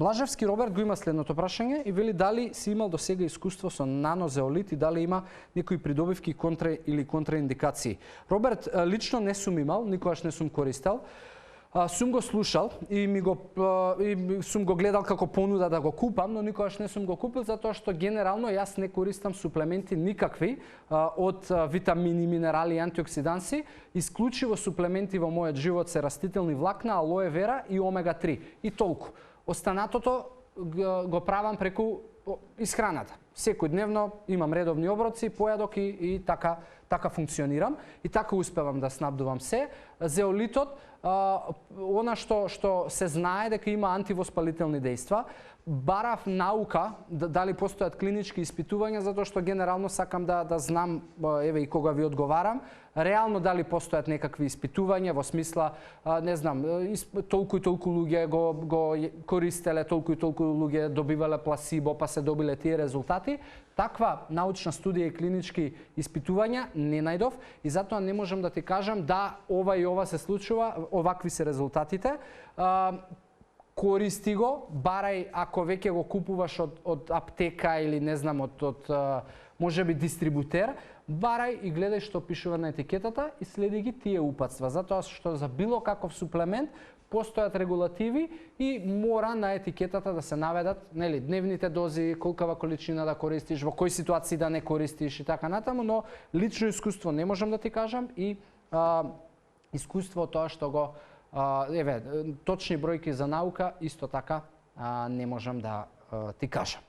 Блажевски Роберт го има следното прашање и вели дали си имал до сега искуство со нанозеолит и дали има некои придобивки или контраиндикации. Роберт, лично не сум имал, никогаш не сум користел. Сум го слушал и сум го гледал како понуда да го купам, но никогаш не сум го купил затоа што генерално јас не користам суплементи никакви од витамини, минерали и антиоксиданси. Исклучиво суплементи во мојот живот се растителни влакна, алоe вера и омега 3 и толку. Останатото го правам преку исхраната. Секојдневно имам редовни оброци, појадок и така функционирам и така успевам да снабдувам се. Зеолитот, она што се знае дека има антивоспалителни дејства, барав наука дали постојат клинички испитувања затоа што генерално сакам да знам, еве и кога ви одговарам, реално дали постојат некакви испитувања во смисла, не знам, толку и толку луѓе го користеле, толку и толку луѓе добивале пласибо, па се добиле тие резултати. Таква научна студија и клинички испитувања не најдов и затоа не можам да ти кажам да ова и ова се случува, овакви се резултатите. Користи го, барај ако веќе го купуваш од аптека или не знам од можеби дистрибутер, барај и гледај што пишува на етикетата и следи ги тие упатства, затоа што за било каков суплемент постојат регулативи и мора на етикетата да се наведат, нели, дневните дози, колкава количина да користиш, во кои ситуации да не користиш и така натаму, но лично искуство не можам да ти кажам и искуство тоа што го еве, точни бројки за наука исто така не можам да ти кажам.